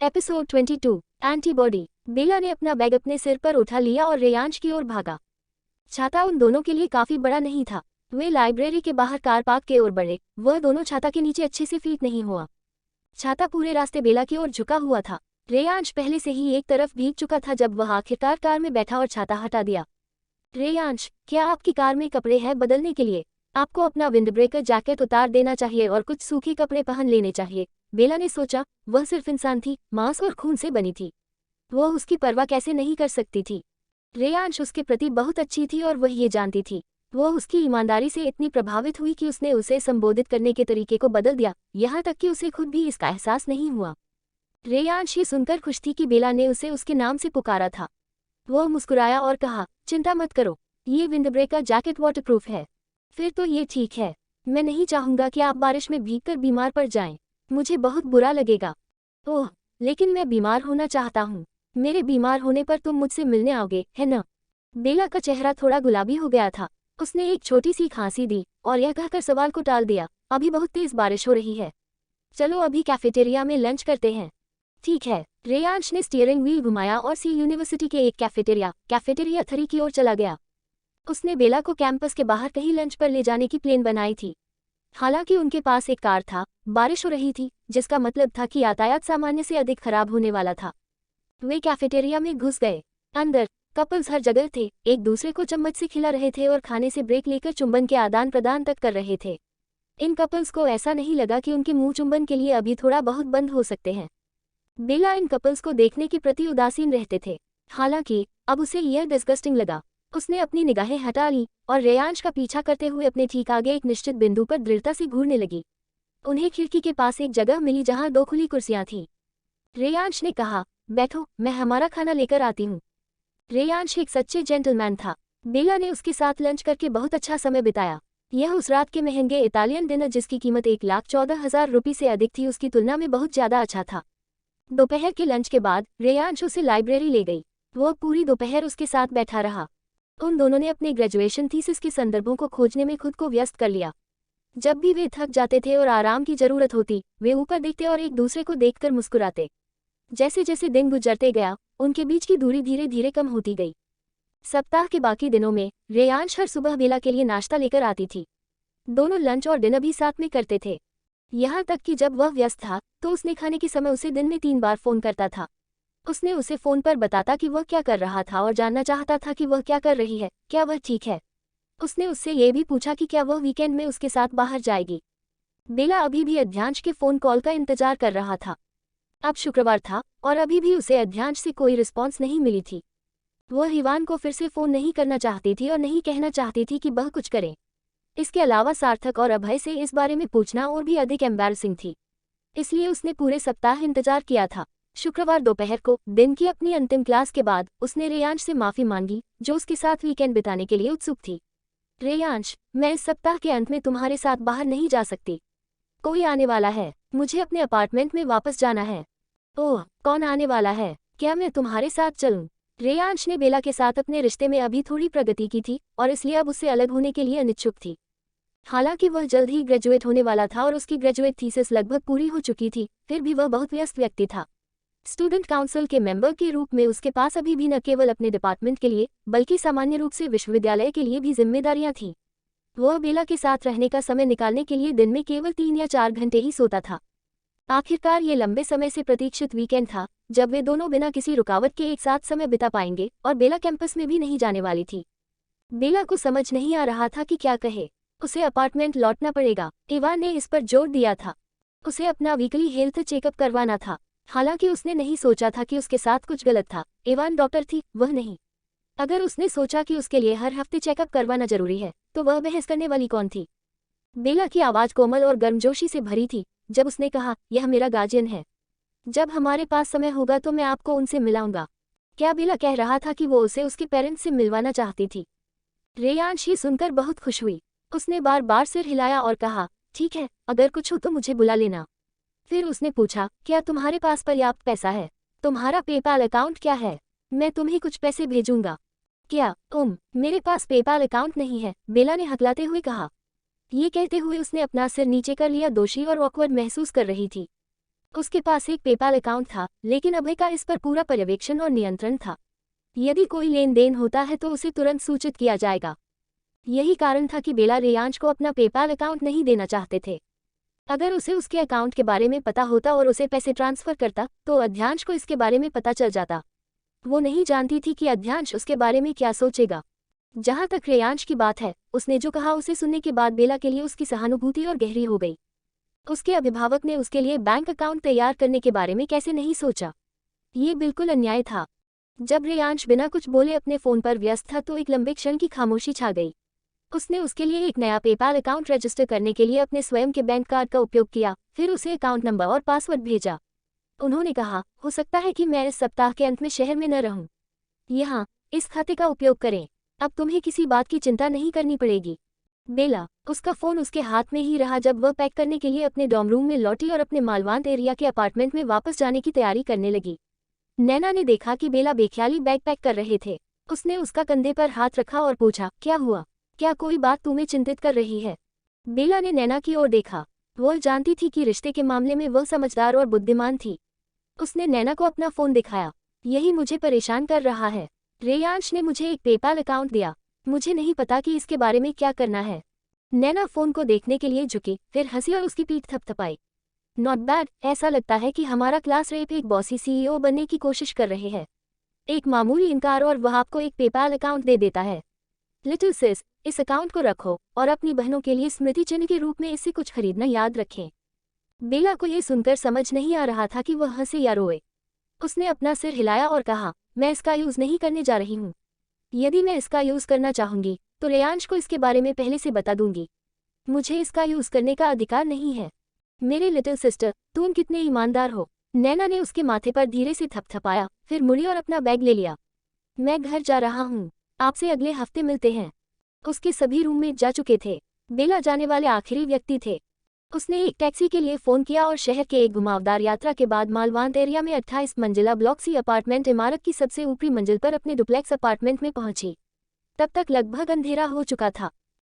Episode 22 antibody. बेला ने अपना bag अपने सिर पर उठा लिया और रेयांश की ओर भागा। छाता उन दोनों के लिए काफी बड़ा नहीं था। वे लाइब्रेरी के बाहर कार पार्क के ओर बढ़े। वह दोनों छाता के नीचे अच्छे से फिट नहीं हुआ। छाता पूरे रास्ते बेला की ओर झुका हुआ था। रेयांश पहले से ही एक तरफ भीग चुका था जब वह आखिरकार कार में बैठा और छाता हटा दिया। रेयांश, क्या आपकी कार में कपड़े हैं बदलने के लिए? आपको अपना विंडब्रेकर जैकेट उतार देना चाहिए और कुछ सूखे कपड़े पहन लेने चाहिए। बेला ने सोचा, वह सिर्फ इंसान थी, मांस और खून से बनी थी। वह उसकी परवाह कैसे नहीं कर सकती थी। रेयांश उसके प्रति बहुत अच्छी थी और वह ये जानती थी। वह उसकी ईमानदारी से इतनी प्रभावित हुई कि उसने उसे संबोधित करने के तरीके को बदल दिया, यहाँ तक कि उसे खुद भी इसका एहसास नहीं हुआ। रेयांश ये सुनकर खुश थी कि बेला ने उसे उसके नाम से पुकारा था। वह मुस्कुराया और कहा, चिंता मत करो, ये विंडब्रेकर जैकेट वाटरप्रूफ है। फिर तो ये ठीक है। मैं नहीं चाहूंगा कि आप बारिश में भीगकर बीमार पड़ जाएं। मुझे बहुत बुरा लगेगा। ओह, लेकिन मैं बीमार होना चाहता हूँ। मेरे बीमार होने पर तुम मुझसे मिलने आओगे, है ना? बेला का चेहरा थोड़ा गुलाबी हो गया था। उसने एक छोटी सी खांसी दी और यह कहकर सवाल को टाल दिया, अभी बहुत तेज बारिश हो रही है। चलो अभी कैफेटेरिया में लंच करते हैं। ठीक है। रेयांश ने स्टीयरिंग व्हील घुमाया और सी यूनिवर्सिटी के एक कैफेटेरिया 3 की ओर चला गया। उसने बेला को कैंपस के बाहर कहीं लंच पर ले जाने की प्लान बनाई थी। हालांकि उनके पास एक कार था, बारिश हो रही थी, जिसका मतलब था कि यातायात सामान्य से अधिक खराब होने वाला था। वे कैफेटेरिया में घुस गए। अंदर कपल्स हर जगह थे, एक दूसरे को चम्मच से खिला रहे थे और खाने से ब्रेक लेकर चुंबन के आदान प्रदान तक कर रहे थे। इन कपल्स को ऐसा नहीं लगा कि उनके मुंह चुंबन के लिए अभी थोड़ा बहुत बंद हो सकते हैं। बेला इन कपल्स को देखने के प्रति उदासीन रहते थे। हालांकि अब उसे यह डिस्गस्टिंग लगा। उसने अपनी निगाहें हटा ली और रेयांश का पीछा करते हुए अपने ठीक आगे एक निश्चित बिंदु पर दृढ़ता से घूरने लगी। उन्हें खिड़की के पास एक जगह मिली जहां 2 खुली कुर्सियां थीं। रेयांश ने कहा, बैठो, मैं हमारा खाना लेकर आती हूँ। रेयांश एक सच्चे जेंटलमैन था। बेला ने उसके साथ लंच करके बहुत अच्छा समय बिताया। यह उस रात के महंगे इटालियन डिनर जिसकी कीमत 1,14,000 रुपये से अधिक थी उसकी तुलना में बहुत ज्यादा अच्छा था। दोपहर के लंच के बाद रेयांश उसे लाइब्रेरी ले गई। वह पूरी दोपहर उसके साथ बैठा रहा। उन दोनों ने अपने ग्रेजुएशन थीसिस के संदर्भों को खोजने में खुद को व्यस्त कर लिया। जब भी वे थक जाते थे और आराम की जरूरत होती, वे ऊपर देखते और एक दूसरे को देखकर मुस्कुराते। जैसे जैसे दिन गुजरते गया, उनके बीच की दूरी धीरे धीरे कम होती गई। सप्ताह के बाकी दिनों में रेयांश हर सुबह बेला के लिए नाश्ता लेकर आती थी। दोनों लंच और डिनर भी साथ में करते थे। यहाँ तक कि जब वह व्यस्त था तो उसने खाने के समय उसे दिन में 3 बार फोन करता था। उसने उसे फोन पर बताता कि वह क्या कर रहा था और जानना चाहता था कि वह क्या कर रही है, क्या वह ठीक है। उसने उससे ये भी पूछा कि क्या वह वीकेंड में उसके साथ बाहर जाएगी। बेला अभी भी अध्यांश के फोन कॉल का इंतजार कर रहा था। अब शुक्रवार था और अभी भी उसे अध्यांश से कोई रिस्पॉन्स नहीं मिली थी। वह इवान को फिर से फोन नहीं करना चाहती थी और नहीं कहना चाहती थी कि वह कुछ करे। इसके अलावा सार्थक और अभय से इस बारे में पूछना और भी अधिक एम्बैरसिंग थी। इसलिए उसने पूरे सप्ताह इंतजार किया था। शुक्रवार दोपहर को दिन की अपनी अंतिम क्लास के बाद उसने रेयांश से माफी मांगी, जो उसके साथ वीकेंड बिताने के लिए उत्सुक थी। रेयांश, मैं इस सप्ताह के अंत में तुम्हारे साथ बाहर नहीं जा सकती। कोई आने वाला है, मुझे अपने अपार्टमेंट में वापस जाना है। ओह, कौन आने वाला है? क्या मैं तुम्हारे साथ चलूं? रेयांश ने बेला के साथ अपने रिश्ते में अभी थोड़ी प्रगति की थी और इसलिए अब उससे अलग होने के लिए अनिच्छुक थी। हालांकि वह जल्द ही ग्रेजुएट होने वाला था और उसकी ग्रेजुएट थीसिस लगभग पूरी हो चुकी थी, फिर भी वह बहुत व्यस्त व्यक्ति था। स्टूडेंट काउंसिल के मेंबर के रूप में उसके पास अभी भी न केवल अपने डिपार्टमेंट के लिए बल्कि सामान्य रूप से विश्वविद्यालय के लिए भी जिम्मेदारियां थीं। वह बेला के साथ रहने का समय निकालने के लिए दिन में केवल 3 या 4 घंटे ही सोता था। आखिरकार ये लंबे समय से प्रतीक्षित वीकेंड था जब वे दोनों बिना किसी रुकावट के एक साथ समय बिता पाएंगे और बेला कैंपस में भी नहीं जाने वाली थी। बेला को समझ नहीं आ रहा था कि क्या कहे। उसे अपार्टमेंट लौटना पड़ेगा, इवान ने इस पर जोर दिया था। उसे अपना वीकली हेल्थ चेकअप करवाना था। हालांकि उसने नहीं सोचा था कि उसके साथ कुछ गलत था। इवान डॉक्टर थी, वह नहीं। अगर उसने सोचा कि उसके लिए हर हफ्ते चेकअप करवाना जरूरी है तो वह बहस करने वाली कौन थी। बेला की आवाज कोमल और गर्मजोशी से भरी थी जब उसने कहा, यह मेरा गार्जियन है। जब हमारे पास समय होगा तो मैं आपको उनसे मिलाऊंगा। क्या बेला कह रहा था कि वो उसे उसके पेरेंट्स से मिलवाना चाहती थी? रेयांश ये सुनकर बहुत खुश हुई। उसने बार बार सिर हिलाया और कहा, ठीक है, अगर कुछ हो तो मुझे बुला लेना। फिर उसने पूछा, क्या तुम्हारे पास पर्याप्त पैसा है? तुम्हारा पेपाल अकाउंट क्या है? मैं तुम्हें कुछ पैसे भेजूंगा। क्या? मेरे पास पेपाल अकाउंट नहीं है, बेला ने हकलाते हुए कहा। ये कहते हुए उसने अपना सिर नीचे कर लिया, दोषी और ऑकवर्ड महसूस कर रही थी। उसके पास एक पेपाल अकाउंट था, लेकिन अभय का इस पर पूरा पर्यवेक्षण और नियंत्रण था। यदि कोई लेन देन होता है तो उसे तुरंत सूचित किया जाएगा। यही कारण था कि बेला रेयांश को अपना पेपाल अकाउंट नहीं देना चाहते थे। अगर उसे उसके अकाउंट के बारे में पता होता और उसे पैसे ट्रांसफर करता तो अध्यांश को इसके बारे में पता चल जाता। वो नहीं जानती थी कि अध्यांश उसके बारे में क्या सोचेगा। जहां तक रेयांश की बात है, उसने जो कहा उसे सुनने के बाद बेला के लिए उसकी सहानुभूति और गहरी हो गई। उसके अभिभावक ने उसके लिए बैंक अकाउंट तैयार करने के बारे में कैसे नहीं सोचा। ये बिल्कुल अन्याय था। जब रेयांश बिना कुछ बोले अपने फोन पर व्यस्त था तो एक लंबे क्षण की खामोशी छा गई। उसने उसके लिए एक नया पेपाल अकाउंट रजिस्टर करने के लिए अपने स्वयं के बैंक कार्ड का उपयोग किया, फिर उसे अकाउंट नंबर और पासवर्ड भेजा। उन्होंने कहा, हो सकता है कि मैं इस सप्ताह के अंत में शहर में न रहूं। यहाँ इस खाते का उपयोग करें। अब तुम्हें किसी बात की चिंता नहीं करनी पड़ेगी। बेला, उसका फोन उसके हाथ में ही रहा जब वह पैक करने के लिए अपने डॉर्म रूम में लौटी और अपने मालवांत एरिया के अपार्टमेंट में वापस जाने की तैयारी करने लगी। नैना ने देखा कि बेला बेख्याली बैग पैक कर रहे थे। उसने उसका कंधे पर हाथ रखा और पूछा, क्या हुआ? क्या कोई बात तुम्हें चिंतित कर रही है? बेला ने नैना की ओर देखा। वह जानती थी कि रिश्ते के मामले में वह समझदार और बुद्धिमान थी। उसने नैना को अपना फोन दिखाया। यही मुझे परेशान कर रहा है। रेयांश ने मुझे एक पेपाल अकाउंट दिया। मुझे नहीं पता कि इसके बारे में क्या करना है। नैना फोन को देखने के लिए झुकी, फिर हंसी और उसकी पीठ थपथपाई। नॉट बैड, ऐसा लगता है कि हमारा क्लास रेप एक बॉसी सीईओ बनने की कोशिश कर रहे हैं। एक मामूली इनकार और वह आपको एक पेपाल अकाउंट दे देता है। लिटिल सिस, इस अकाउंट को रखो और अपनी बहनों के लिए स्मृति चिन्ह के रूप में इससे कुछ खरीदना याद रखें। बेला को यह सुनकर समझ नहीं आ रहा था कि वह हंसे या रोए। उसने अपना सिर हिलाया और कहा, मैं इसका यूज नहीं करने जा रही हूँ। यदि मैं इसका यूज करना चाहूंगी तो रेयांश को इसके बारे में पहले से बता दूंगी। मुझे इसका यूज करने का अधिकार नहीं है। मेरे लिटिल सिस्टर, तुम कितने ईमानदार हो। नैना ने उसके माथे पर धीरे से थपथपाया, फिर मुड़ी और अपना बैग ले लिया। मैं घर जा रहा हूँ, आपसे अगले हफ्ते मिलते हैं। उसके सभी रूममेट जा चुके थे। बेला जाने वाले आखिरी व्यक्ति थे। उसने एक टैक्सी के लिए फोन किया और शहर के एक घुमावदार यात्रा के बाद मालवांत एरिया में 28 मंजिला ब्लॉक सी अपार्टमेंट इमारत की सबसे ऊपरी मंजिल पर अपने डुप्लेक्स अपार्टमेंट में पहुंची। तब तक लगभग अंधेरा हो चुका था।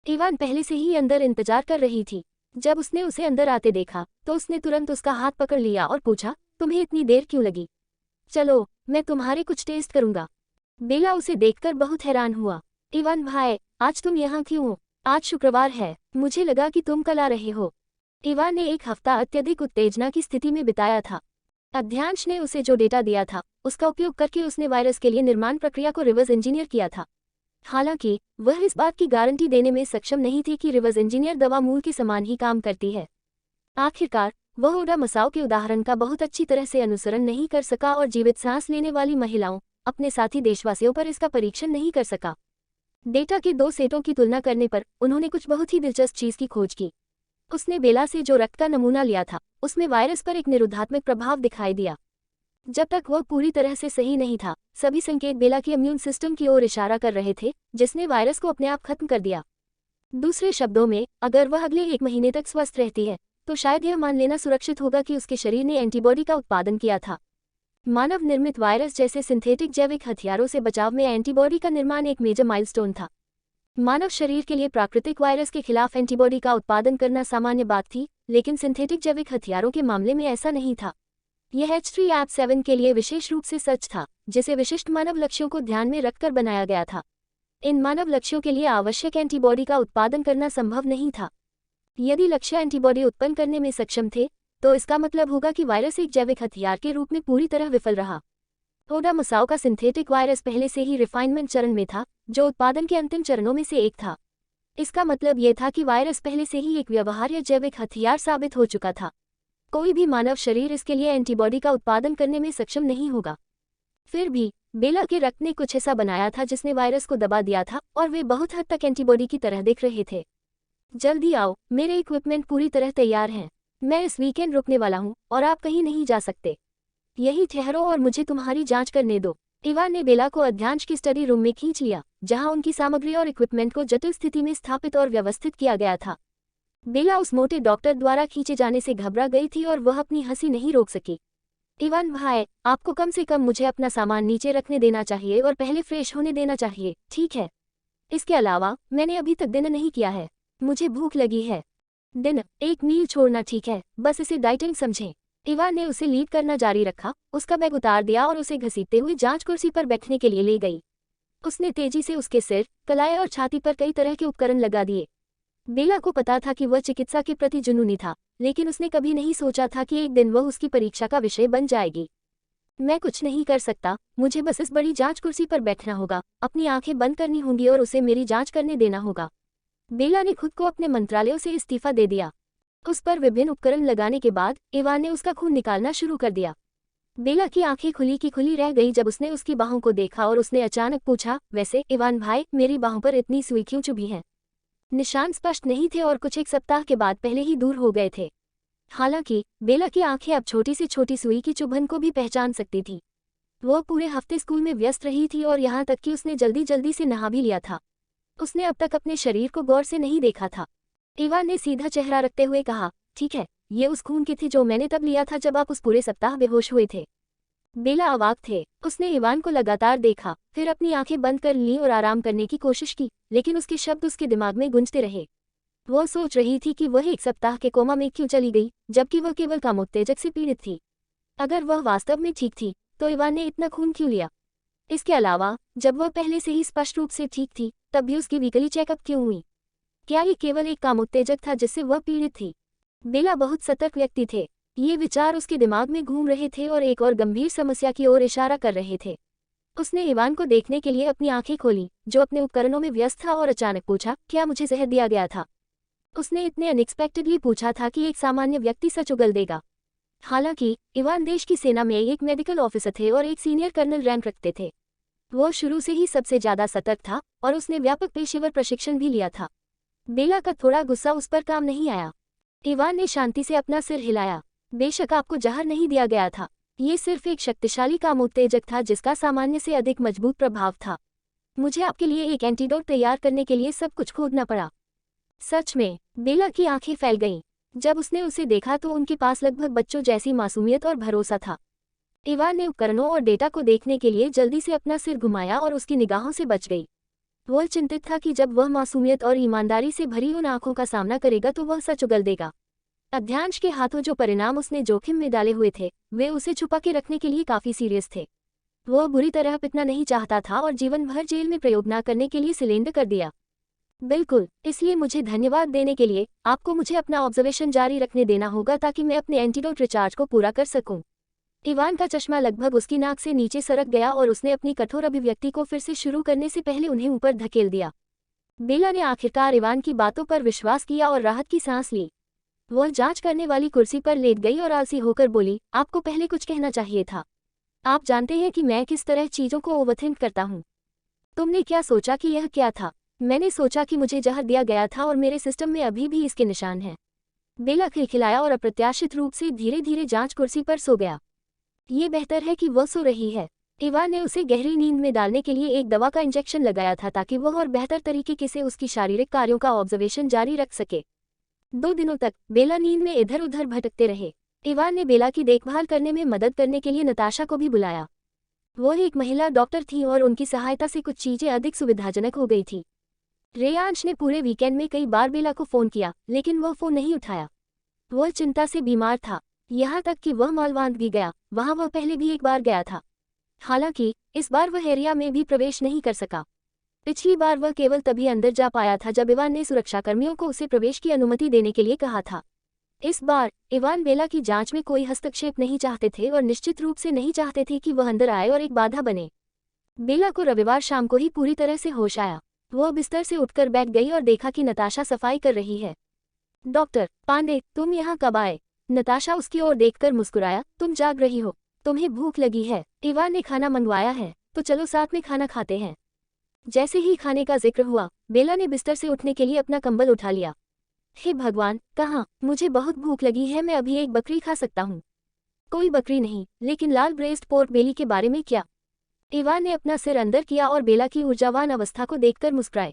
इवान पहले से ही अंदर इंतजार कर रही थी। जब उसने उसे अंदर आते देखा तो उसने तुरंत उसका हाथ पकड़ लिया और पूछा, तुम्हें इतनी देर क्यों लगी? चलो, मैं तुम्हारे कुछ टेस्ट करूंगा। बेला उसे देखकर बहुत हैरान हुआ। इवान भाई, आज तुम यहाँ क्यों हो? आज शुक्रवार है, मुझे लगा कि तुम कल आ रहे हो। इवान ने एक हफ्ता अत्यधिक उत्तेजना की स्थिति में बिताया था। अध्यांश ने उसे जो डेटा दिया था उसका उपयोग करके उसने वायरस के लिए निर्माण प्रक्रिया को रिवर्स इंजीनियर किया था। हालांकि वह इस बात की गारंटी देने में सक्षम नहीं थी कि रिवर्स इंजीनियर दवा मूल के समान ही काम करती है। आखिरकार वह ओडा मसाओ के उदाहरण का बहुत अच्छी तरह से अनुसरण नहीं कर सका और जीवित सांस लेने वाली महिलाओं, अपने साथी देशवासियों पर इसका परीक्षण नहीं कर सका। डेटा के दो सेटों की तुलना करने पर उन्होंने कुछ बहुत ही दिलचस्प चीज की खोज की। उसने बेला से जो रक्त का नमूना लिया था उसमें वायरस पर एक निरोधात्मक प्रभाव दिखाई दिया। जब तक वह पूरी तरह से सही नहीं था, सभी संकेत बेला के इम्यून सिस्टम की ओर इशारा कर रहे थे, जिसने वायरस को अपने आप खत्म कर दिया। दूसरे शब्दों में, अगर वह अगले 1 महीने तक स्वस्थ रहती है तो शायद यह मान लेना सुरक्षित होगा कि उसके शरीर ने एंटीबॉडी का उत्पादन किया था। मानव निर्मित वायरस जैसे सिंथेटिक जैविक हथियारों से बचाव में एंटीबॉडी का निर्माण एक मेजर माइलस्टोन था। मानव शरीर के लिए प्राकृतिक वायरस के खिलाफ एंटीबॉडी का उत्पादन करना सामान्य बात थी, लेकिन सिंथेटिक जैविक हथियारों के मामले में ऐसा नहीं था। यह H3F7 के लिए विशेष रूप से सच था, जिसे विशिष्ट मानव लक्ष्यों को ध्यान में रखकर बनाया गया था। इन मानव लक्ष्यों के लिए आवश्यक एंटीबॉडी का उत्पादन करना संभव नहीं था। यदि लक्ष्य एंटीबॉडी उत्पन्न करने में सक्षम थे, तो इसका मतलब होगा कि वायरस एक जैविक हथियार के रूप में पूरी तरह विफल रहा। ओडा मसाओ का सिंथेटिक वायरस पहले से ही रिफाइनमेंट चरण में था, जो उत्पादन के अंतिम चरणों में से एक था। इसका मतलब यह था कि वायरस पहले से ही एक व्यवहार्य जैविक हथियार साबित हो चुका था। कोई भी मानव शरीर इसके लिए एंटीबॉडी का उत्पादन करने में सक्षम नहीं होगा। फिर भी बेला के रक्त ने कुछ ऐसा बनाया था जिसने वायरस को दबा दिया था और वे बहुत हद तक एंटीबॉडी की तरह दिख रहे थे। जल्दी आओ, मेरे इक्विपमेंट पूरी तरह तैयार हैं। मैं इस वीकेंड रुकने वाला हूँ और आप कहीं नहीं जा सकते। यही ठहरो और मुझे तुम्हारी जांच करने दो। इवान ने बेला को अध्यांश की स्टडी रूम में खींच लिया, जहां उनकी सामग्री और इक्विपमेंट को जटिल स्थिति में स्थापित और व्यवस्थित किया गया था। बेला उस मोटे डॉक्टर द्वारा खींचे जाने से घबरा गई थी और वह अपनी हंसी नहीं रोक सकी। इवान भाई, आपको कम से कम मुझे अपना सामान नीचे रखने देना चाहिए और पहले फ्रेश होने देना चाहिए, ठीक है? इसके अलावा मैंने अभी तक डिनर नहीं किया है। मुझे भूख लगी है। डिनर, एक मील छोड़ना, ठीक है? बस इसे डाइटिंग समझें। इवान ने उसे लीड करना जारी रखा, उसका बैग उतार दिया और उसे घसीटते हुए जांच कुर्सी पर बैठने के लिए ले गई। उसने तेजी से उसके सिर, कलाई और छाती पर कई तरह के उपकरण लगा दिए। बेला को पता था कि वह चिकित्सा के प्रति जुनूनी था, लेकिन उसने कभी नहीं सोचा था कि एक दिन वह उसकी परीक्षा का विषय बन जाएगी। मैं कुछ नहीं कर सकता, मुझे बस इस बड़ी जांच कुर्सी पर बैठना होगा, अपनी आंखें बंद करनी होंगी और उसे मेरी जांच करने देना होगा। बेला ने खुद को अपने मंत्रालयों से इस्तीफा दे दिया। उस पर विभिन्न उपकरण लगाने के बाद इवान ने उसका खून निकालना शुरू कर दिया। बेला की आंखें खुली की खुली रह गई जब उसने उसकी बाहों को देखा और उसने अचानक पूछा, वैसे इवान भाई, मेरी बाहों पर इतनी सुई क्यों चुभी है? निशान स्पष्ट नहीं थे और कुछ एक सप्ताह के बाद पहले ही दूर हो गए थे। हालांकि बेला की आंखें अब छोटी से छोटी सुई की चुभन को भी पहचान सकती थी। वह पूरे हफ्ते स्कूल में व्यस्त रही थी और यहाँ तक कि उसने जल्दी जल्दी से नहा भी लिया था। उसने अब तक अपने शरीर को गौर से नहीं देखा था। इवान ने सीधा चेहरा रखते हुए कहा, ठीक है, ये उस खून की थी जो मैंने तब लिया था जब आप उस पूरे सप्ताह बेहोश हुए थे। बेला अवाक थे। उसने इवान को लगातार देखा, फिर अपनी आंखें बंद कर ली और आराम करने की कोशिश की, लेकिन उसके शब्द उसके दिमाग में गूंजते रहे। वह सोच रही थी कि वह एक सप्ताह के कोमा में क्यों चली गई, जबकि वह केवल कामोत्तेजक से पीड़ित थी। अगर वह वास्तव में ठीक थी, तो इवान ने इतना खून क्यों लिया? इसके अलावा, जब वह पहले से ही स्पष्ट रूप से ठीक थी, तब भी उसकी वीकली चेकअप क्यों हुई? क्या ये केवल एक कामोत्तेजक था जिससे वह पीड़ित थी? बेला बहुत सतर्क व्यक्ति थे। ये विचार उसके दिमाग में घूम रहे थे और एक और गंभीर समस्या की ओर इशारा कर रहे थे। उसने इवान को देखने के लिए अपनी आंखें खोली, जो अपने उपकरणों में व्यस्त था, और अचानक पूछा, क्या मुझे जहर दिया गया था? उसने इतने अनएक्सपेक्टेडली पूछा था कि एक सामान्य व्यक्ति सच उगल देगा। हालांकि इवान देश की सेना में एक मेडिकल ऑफिसर थे और एक सीनियर कर्नल रैंक रखते थे। वो शुरू से ही सबसे ज्यादा सतर्क था और उसने व्यापक पेशेवर प्रशिक्षण भी लिया था। बेला का थोड़ा गुस्सा उस पर काम नहीं आया। इवान ने शांति से अपना सिर हिलाया। बेशक आपको जहर नहीं दिया गया था, ये सिर्फ एक शक्तिशाली कामोत्तेजक था जिसका सामान्य से अधिक मजबूत प्रभाव था। मुझे आपके लिए एक एंटीडोट तैयार करने के लिए सब कुछ खोदना पड़ा। सच में? बेला की आंखें फैल गईं। जब उसने उसे देखा तो उनके पास लगभग बच्चों जैसी मासूमियत और भरोसा था। इवान ने उपकरणों और डेटा को देखने के लिए जल्दी से अपना सिर घुमाया और उसकी निगाहों से बच गई। वह चिंतित था कि जब वह मासूमियत और ईमानदारी से भरी उन आंखों का सामना करेगा तो वह सच उगल देगा। अध्यांश के हाथों जो परिणाम उसने जोखिम में डाले हुए थे, वे उसे छुपा के रखने के लिए काफी सीरियस थे। वह बुरी तरह पिटना नहीं चाहता था और जीवन भर जेल में प्रयोग न करने के लिए सिलेंडर कर दिया। बिल्कुल, इसलिए मुझे धन्यवाद देने के लिए आपको मुझे अपना ऑब्जर्वेशन जारी रखने देना होगा ताकि मैं अपने एंटीडोट रिचार्ज को पूरा कर सकूं। इवान का चश्मा लगभग उसकी नाक से नीचे सरक गया और उसने अपनी कठोर अभिव्यक्ति को फिर से शुरू करने से पहले उन्हें ऊपर धकेल दिया। बेला ने आखिरकार इवान की बातों पर विश्वास किया और राहत की सांस ली। वह जांच करने वाली कुर्सी पर लेट गई और आलसी होकर बोली, आपको पहले कुछ कहना चाहिए था। आप जानते हैं कि मैं किस तरह चीजों को ओवरथिंक करता हूँ। तुमने क्या सोचा कि यह क्या था? मैंने सोचा कि मुझे जहर दिया गया था और मेरे सिस्टम में अभी भी इसके निशान हैं। बेला खिलखिलाया और अप्रत्याशित रूप से धीरे धीरे जांच कुर्सी पर सो गया। ये बेहतर है कि वह सो रही है। इवान ने उसे गहरी नींद में डालने के लिए एक दवा का इंजेक्शन लगाया था ताकि वह और बेहतर तरीके से उसकी शारीरिक कार्यों का ऑब्जर्वेशन जारी रख सके। 2 दिनों तक बेला नींद में इधर उधर भटकते रहे। इवान ने बेला की देखभाल करने में मदद करने के लिए नताशा को भी बुलाया। वह एक महिला डॉक्टर थी और उनकी सहायता से कुछ चीजें अधिक सुविधाजनक हो गई थी। रेयांश ने पूरे वीकेंड में कई बार बेला को फोन किया, लेकिन वह फोन नहीं उठाया। वह चिंता से बीमार था, यहाँ तक कि वह मालवांत भी गया, वहां वह पहले भी एक बार गया था। हालांकि इस बार वह एरिया में भी प्रवेश नहीं कर सका। पिछली बार वह केवल तभी अंदर जा पाया था जब इवान ने सुरक्षाकर्मियों को उसे प्रवेश की अनुमति देने के लिए कहा था। इस बार इवान बेला की जांच में कोई हस्तक्षेप नहीं चाहते थे और निश्चित रूप से नहीं चाहते थे कि वह अंदर आए और एक बाधा बने। बेला को रविवार शाम को ही पूरी तरह से होश आया। वह बिस्तर से उठकर बैठ गई और देखा कि नताशा सफाई कर रही है। डॉक्टर पांडे, तुम यहाँ कब आए? नताशा उसकी ओर देखकर मुस्कुराया, तुम जाग रही हो, तुम्हें भूख लगी है। इवान ने खाना मंगवाया है, तो चलो साथ में खाना खाते हैं। जैसे ही खाने का जिक्र हुआ, बेला ने बिस्तर से उठने के लिए अपना कंबल उठा लिया। हे भगवान, कहाँ? मुझे बहुत भूख लगी है, मैं अभी एक बकरी खा सकता हूँ। कोई बकरी नहीं, लेकिन लाल ब्रेस्ट पोर्क बेली के बारे में क्या? इवान ने अपना सिर अंदर किया और बेला की ऊर्जावान अवस्था को देखकर मुस्कुराए।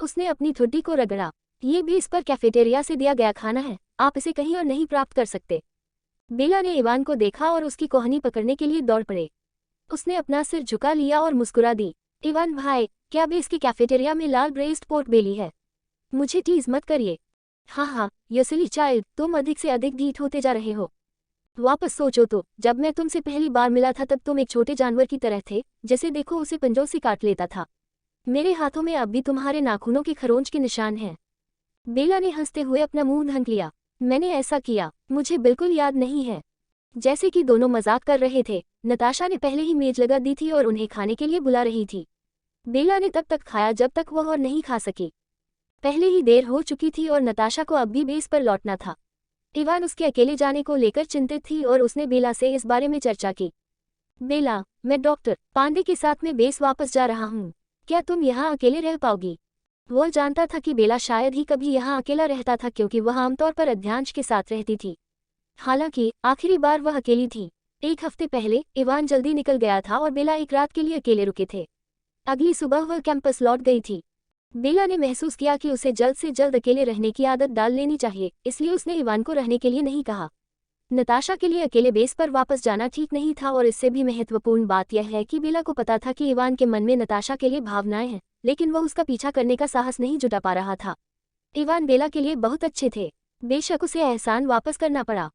उसने अपनी ठुड्डी को रगड़ा। ये भी इस पर कैफेटेरिया से दिया गया खाना है, आप इसे कहीं और नहीं प्राप्त कर सकते। बेला ने इवान को देखा और उसकी कोहनी पकड़ने के लिए दौड़ पड़े। उसने अपना सिर झुका लिया और मुस्कुरा दी। इवान भाई, क्या बेस की कैफेटेरिया में लाल ब्रेस्ट पोर्क बेली है? मुझे टीज मत करिए। हाँ, यसिली चाइल्ड, तुम अधिक से अधिक ढीठ होते जा रहे हो। वापस सोचो तो, जब मैं तुमसे पहली बार मिला था तब तुम एक छोटे जानवर की तरह थे, जैसे देखो उसे पंजों से काट लेता था। मेरे हाथों में अब भी तुम्हारे नाखूनों के खरोंच के निशान हैं। बेला ने हंसते हुए अपना मुंह ढक लिया। मैंने ऐसा किया, मुझे बिल्कुल याद नहीं है। जैसे कि दोनों मजाक कर रहे थे, नताशा ने पहले ही मेज लगा दी थी और उन्हें खाने के लिए बुला रही थी। बेला ने तब तक खाया जब तक वह और नहीं खा सकी। पहले ही देर हो चुकी थी और नताशा को अब भी बेस पर लौटना था। इवान उसके अकेले जाने को लेकर चिंतित थी और उसने बेला से इस बारे में चर्चा की। बेला, मैं डॉक्टर पांडे के साथ में बेस वापस जा रहा हूँ। क्या तुम यहाँ अकेले रह पाओगी? वह जानता था कि बेला शायद ही कभी यहाँ अकेला रहता था क्योंकि वह आमतौर पर अध्यांश के साथ रहती थी। हालांकि आखिरी बार वह अकेली थी। एक हफ्ते पहले इवान जल्दी निकल गया था और बेला एक रात के लिए अकेले रुके थे। अगली सुबह वह कैंपस लौट गई थी। बेला ने महसूस किया कि उसे जल्द से जल्द अकेले रहने की आदत डाल लेनी चाहिए, इसलिए उसने इवान को रहने के लिए नहीं कहा। नताशा के लिए अकेले बेस पर वापस जाना ठीक नहीं था और इससे भी महत्वपूर्ण बात यह है कि बेला को पता था कि इवान के मन में नताशा के लिए भावनाएं हैं, लेकिन वह उसका पीछा करने का साहस नहीं जुटा पा रहा था। इवान बेला के लिए बहुत अच्छे थे, बेशक उसे एहसान वापस करना पड़ा।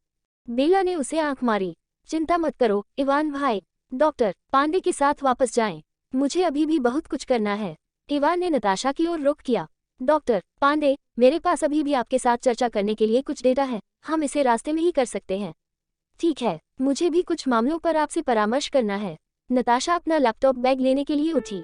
बेला ने उसे आंख मारी। चिंता मत करो इवान भाई, डॉक्टर पांडे के साथ वापस जाएं। मुझे अभी भी बहुत कुछ करना है। इवान ने नताशा की ओर रुख किया। डॉक्टर पांडे, मेरे पास अभी भी आपके साथ चर्चा करने के लिए कुछ डेटा है, हम इसे रास्ते में ही कर सकते हैं। ठीक है, मुझे भी कुछ मामलों पर आपसे परामर्श करना है। नताशा अपना लैपटॉप बैग लेने के लिए उठी।